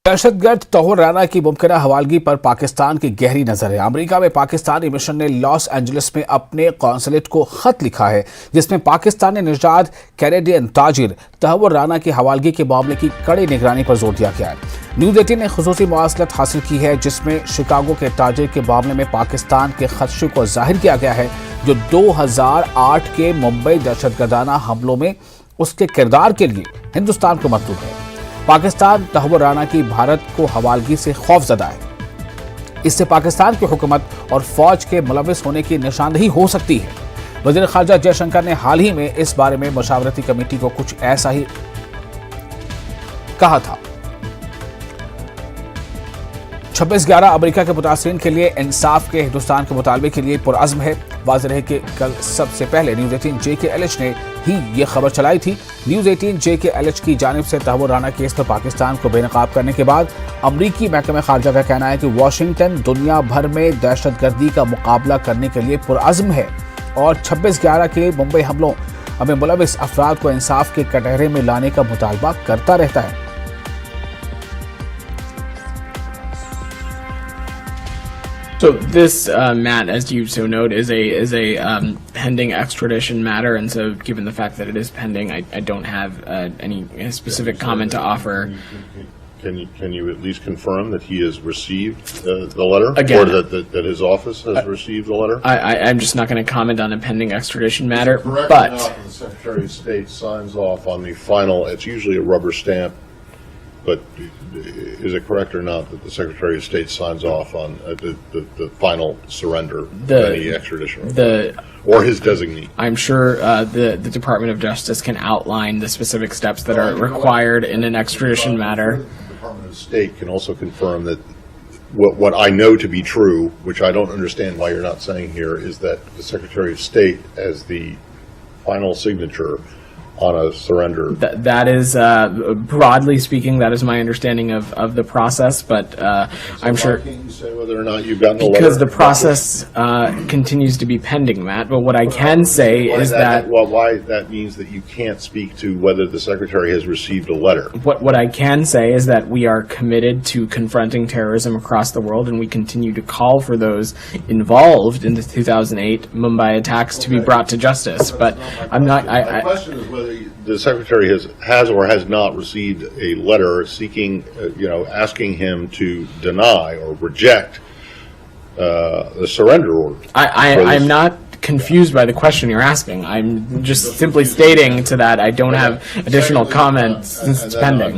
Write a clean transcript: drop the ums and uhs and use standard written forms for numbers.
दहशत गर्द तहवर राना की मुमकिन हवालगी पर पाकिस्तान की गहरी नजर है। अमेरिका में पाकिस्तानी मिशन ने लॉस एंजलिस में अपने कौंसलेट को खत लिखा है जिसमें पाकिस्तान ने निजात कैनेडियन ताजिर तहव्वुर राना की हवालगी के मामले की कड़ी निगरानी पर जोर दिया गया है। न्यूज़18 ने खुसूसी मवासलत हासिल की है जिसमें शिकागो के ताजिर के मामले में पाकिस्तान के खदशे को जाहिर किया गया है जो 2008 के मुंबई दहशतगर्दाना हमलों में उसके किरदार के लिए हिंदुस्तान को मददूर है। पाकिस्तान तहव्वुर राना की भारत को हवालगी से खौफजदा है। इससे पाकिस्तान की हुकूमत और फौज के मुलविस होने की निशानदेही हो सकती है। वज़ीर ख़ारजा जयशंकर ने हाल ही में इस बारे में मशावरती कमेटी को कुछ ऐसा ही कहा था। 26/11 अमेरिका के मुतासरीन के लिए इंसाफ के हिंदुस्तान के मुतालबे के लिए पुरअज़्म है। वाज़ेह है कि कल सबसे पहले न्यूज़18 JKLH ने ही ये खबर चलाई थी। न्यूज़18 JKLH की जानिब से तहव्वुर राना केस पर पाकिस्तान को बेनकाब करने के बाद अमरीकी महकमे खारजा का कहना है कि वाशिंगटन दुनिया भर में दहशतगर्दी का मुकाबला करने के लिए पुरअज़्म है और 26/11 के मुंबई हमलों में मुलविस अफराद को इंसाफ के कटहरे में लाने का मुतालबा करता रहता है। So this, Matt, as you so note, is a pending extradition matter, and so given the fact that it is pending, I don't have any specific comment to offer. Can you at least confirm that he has received the letter, Again, or that his office has received the letter? I'm just not going to comment on a pending extradition matter, Correct but or not, the Secretary of State signs off on the final. It's usually a rubber stamp, but is it correct or not that the Secretary of State signs off on the final surrender of any extradition or his designee? I'm sure the Department of Justice can outline the specific steps that are required in an extradition matter. The Department of State can also confirm that what I know to be true, which I don't understand why you're not saying here, is that the Secretary of State has the final signature on a surrender. That is, broadly speaking, that is my understanding of the process, but I'm sure... Why can't you say whether or not you've gotten a letter? Because the process continues to be pending, Matt, but what I can say is that... Well, why that means that you can't speak to whether the Secretary has received a letter. What I can say is that we are committed to confronting terrorism across the world, and we continue to call for those involved in the 2008 Mumbai attacks to be brought to justice, but I'm not... The question is whether the Secretary has or has not received a letter seeking, asking him to deny or reject the surrender order. I'm not confused by the question you're asking. I'm just simply stating to that I don't have additional comments since it's pending.